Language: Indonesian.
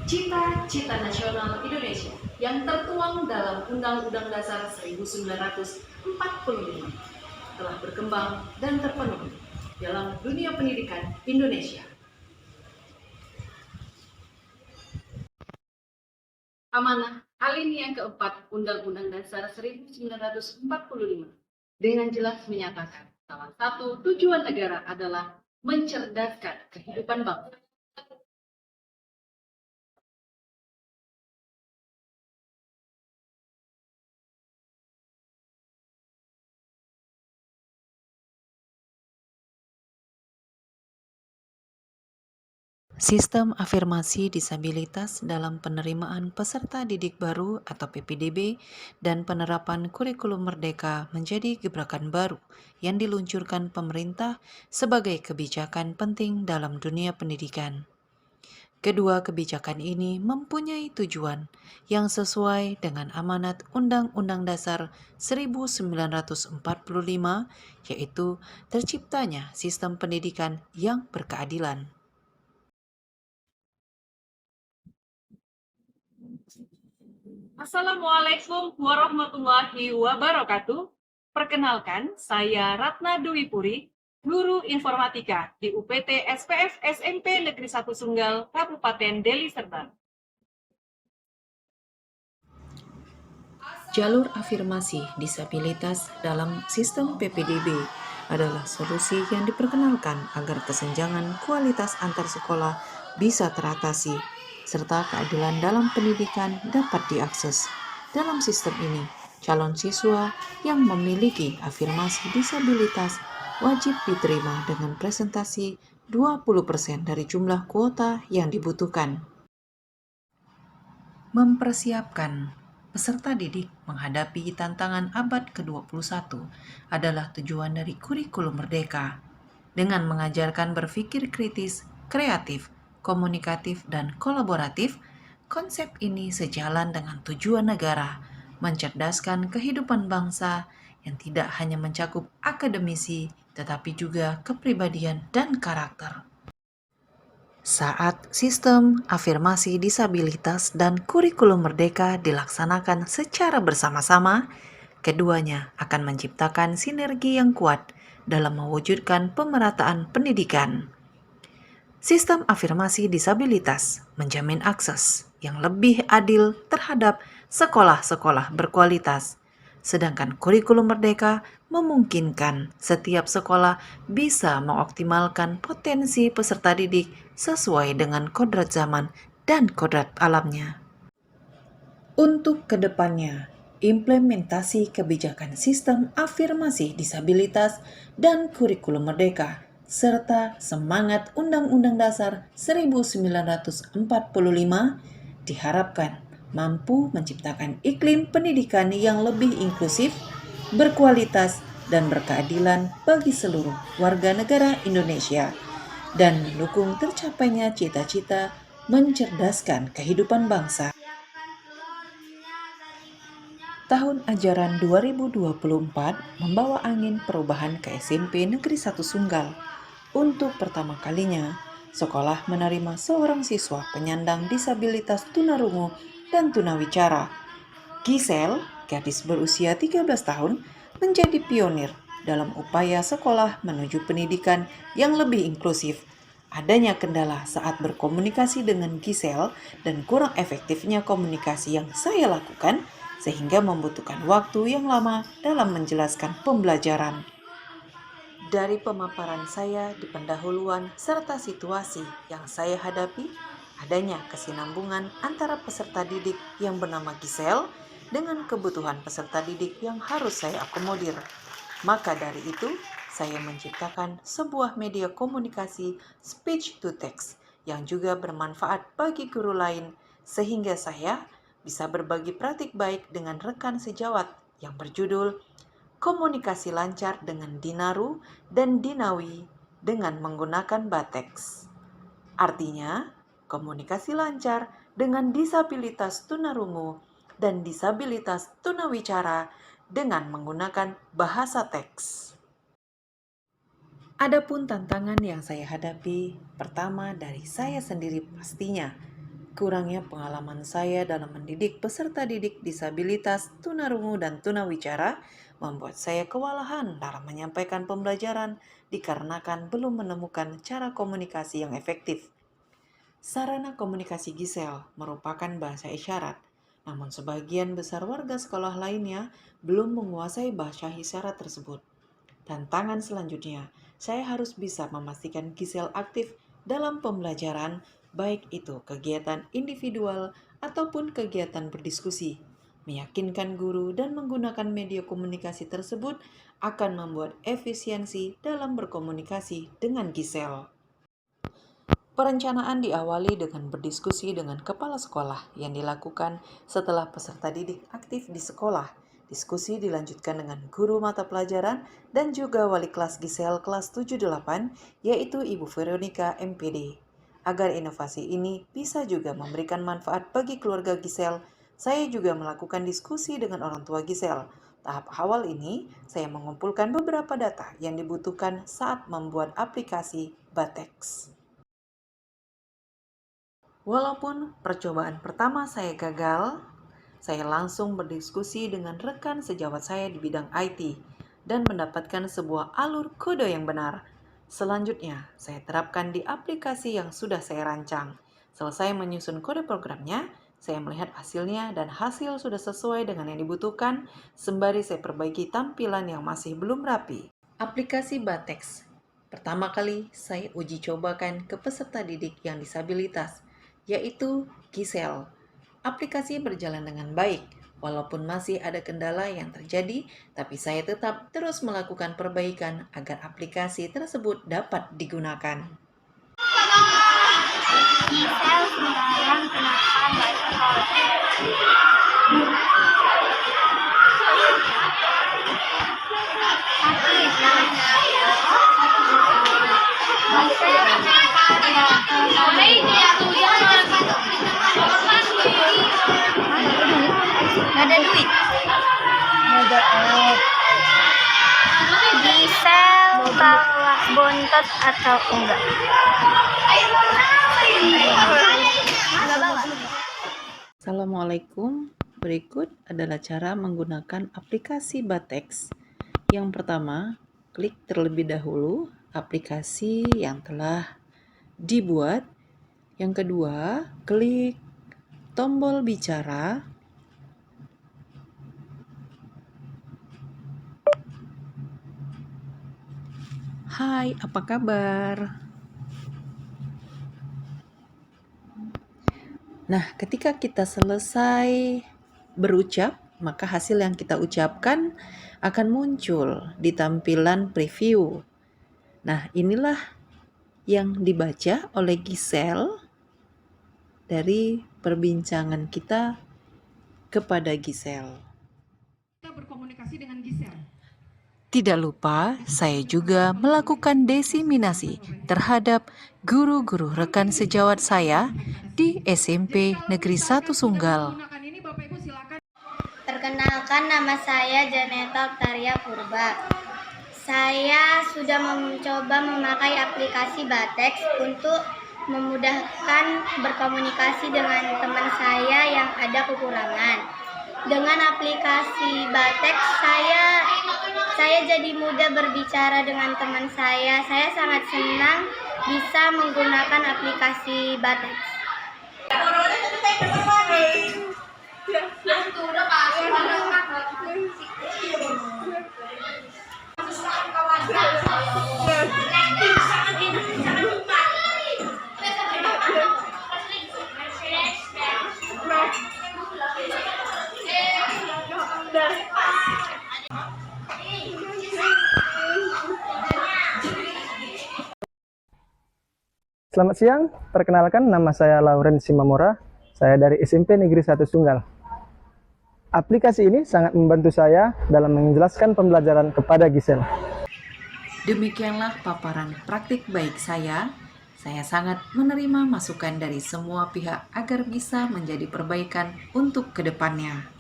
Cita-cita nasional Indonesia yang tertuang dalam Undang-Undang Dasar 1945 telah berkembang dan terpenuhi dalam dunia pendidikan Indonesia. Amanah alinea keempat Undang-Undang Dasar 1945 dengan jelas menyatakan salah satu tujuan negara adalah mencerdaskan kehidupan bangsa. Sistem afirmasi disabilitas dalam penerimaan peserta didik baru atau PPDB dan penerapan kurikulum merdeka menjadi gebrakan baru yang diluncurkan pemerintah sebagai kebijakan penting dalam dunia pendidikan. Kedua kebijakan ini mempunyai tujuan yang sesuai dengan amanat Undang-Undang Dasar 1945, yaitu terciptanya sistem pendidikan yang berkeadilan. Assalamualaikum warahmatullahi wabarakatuh. Perkenalkan, saya Ratna Dwi Puri, guru informatika di UPT SPF SMP Negeri 1 Sunggal, Kabupaten Deli Serdang. Jalur afirmasi disabilitas dalam sistem PPDB adalah solusi yang diperkenalkan agar kesenjangan kualitas antar sekolah bisa teratasi, serta keadilan dalam pendidikan dapat diakses. Dalam sistem ini, calon siswa yang memiliki afirmasi disabilitas wajib diterima dengan presentasi 20% dari jumlah kuota yang dibutuhkan. Mempersiapkan peserta didik menghadapi tantangan abad ke-21 adalah tujuan dari kurikulum merdeka. Dengan mengajarkan berpikir kritis, kreatif, komunikatif, dan kolaboratif, konsep ini sejalan dengan tujuan negara mencerdaskan kehidupan bangsa yang tidak hanya mencakup akademisi, tetapi juga kepribadian dan karakter. Saat sistem afirmasi disabilitas dan kurikulum merdeka dilaksanakan secara bersama-sama, keduanya akan menciptakan sinergi yang kuat dalam mewujudkan pemerataan pendidikan. Sistem afirmasi disabilitas menjamin akses yang lebih adil terhadap sekolah-sekolah berkualitas, sedangkan kurikulum merdeka memungkinkan setiap sekolah bisa mengoptimalkan potensi peserta didik sesuai dengan kodrat zaman dan kodrat alamnya. Untuk kedepannya, implementasi kebijakan sistem afirmasi disabilitas dan kurikulum merdeka serta semangat Undang-Undang Dasar 1945 diharapkan mampu menciptakan iklim pendidikan yang lebih inklusif, berkualitas, dan berkeadilan bagi seluruh warga negara Indonesia dan mendukung tercapainya cita-cita mencerdaskan kehidupan bangsa. Tahun ajaran 2024 membawa angin perubahan ke SMP Negeri 1 Sunggal. Untuk pertama kalinya, sekolah menerima seorang siswa penyandang disabilitas tunarungu dan tunawicara. Gisel, gadis berusia 13 tahun, menjadi pionir dalam upaya sekolah menuju pendidikan yang lebih inklusif. Adanya kendala saat berkomunikasi dengan Gisel dan kurang efektifnya komunikasi yang saya lakukan sehingga membutuhkan waktu yang lama dalam menjelaskan pembelajaran. Dari pemaparan saya di pendahuluan serta situasi yang saya hadapi, adanya kesinambungan antara peserta didik yang bernama Gisel dengan kebutuhan peserta didik yang harus saya akomodir. Maka dari itu, saya menciptakan sebuah media komunikasi speech to text yang juga bermanfaat bagi guru lain, sehingga saya bisa berbagi praktik baik dengan rekan sejawat yang berjudul Komunikasi Lancar dengan Dinaru dan Dinawi dengan menggunakan Bateks. Artinya, komunikasi lancar dengan disabilitas tunarungu dan disabilitas tunawicara dengan menggunakan bahasa teks. Adapun tantangan yang saya hadapi, pertama dari saya sendiri pastinya, kurangnya pengalaman saya dalam mendidik peserta didik disabilitas tunarungu dan tunawicara membuat saya kewalahan dalam menyampaikan pembelajaran dikarenakan belum menemukan cara komunikasi yang efektif. Sarana komunikasi Giselle merupakan bahasa isyarat, namun sebagian besar warga sekolah lainnya belum menguasai bahasa isyarat tersebut. Tantangan selanjutnya, saya harus bisa memastikan Giselle aktif dalam pembelajaran, baik itu kegiatan individual ataupun kegiatan berdiskusi. Meyakinkan guru dan menggunakan media komunikasi tersebut akan membuat efisiensi dalam berkomunikasi dengan Giselle. Perencanaan diawali dengan berdiskusi dengan kepala sekolah yang dilakukan setelah peserta didik aktif di sekolah. Diskusi dilanjutkan dengan guru mata pelajaran dan juga wali kelas Giselle kelas 78, yaitu Ibu Veronica MPD. Agar inovasi ini bisa juga memberikan manfaat bagi keluarga Giselle, saya juga melakukan diskusi dengan orang tua Giselle. Tahap awal ini, saya mengumpulkan beberapa data yang dibutuhkan saat membuat aplikasi Batex. Walaupun percobaan pertama saya gagal, saya langsung berdiskusi dengan rekan sejawat saya di bidang IT dan mendapatkan sebuah alur kode yang benar. Selanjutnya, saya terapkan di aplikasi yang sudah saya rancang. Selesai menyusun kode programnya, saya melihat hasilnya dan hasil sudah sesuai dengan yang dibutuhkan, sembari saya perbaiki tampilan yang masih belum rapi. Aplikasi Batex. Pertama kali saya uji cobakan ke peserta didik yang disabilitas, yaitu Giselle. Aplikasi berjalan dengan baik, walaupun masih ada kendala yang terjadi, tapi saya tetap terus melakukan perbaikan agar aplikasi tersebut dapat digunakan. Giselle sekarang kenapa nggak sekolah? Sakit. Nggak ada duit. Giselle kalah bontot atau enggak? Assalamualaikum. Berikut adalah cara menggunakan aplikasi Batex. Yang pertama, klik terlebih dahulu aplikasi yang telah dibuat. Yang kedua, klik tombol bicara. Hai, apa kabar? Nah, ketika kita selesai berucap, maka hasil yang kita ucapkan akan muncul di tampilan preview. Nah, inilah yang dibaca oleh Giselle dari perbincangan kita kepada Giselle. Kita berkomunikasi dengan Giselle. Tidak lupa, saya juga melakukan diseminasi terhadap guru-guru rekan sejawat saya di SMP Negeri 1 Sunggal. Perkenalkan, nama saya Janeta Octaria Purba. Saya sudah mencoba memakai aplikasi Batex untuk memudahkan berkomunikasi dengan teman saya yang ada kekurangan. Dengan aplikasi Batex, saya jadi mudah berbicara dengan teman saya. Saya sangat senang bisa menggunakan aplikasi Batex. Selamat siang, perkenalkan nama saya Lauren Simamora, saya dari SMP Negeri 1 Sunggal. Aplikasi ini sangat membantu saya dalam menjelaskan pembelajaran kepada Giselle. Demikianlah paparan praktik baik saya. Saya sangat menerima masukan dari semua pihak agar bisa menjadi perbaikan untuk kedepannya.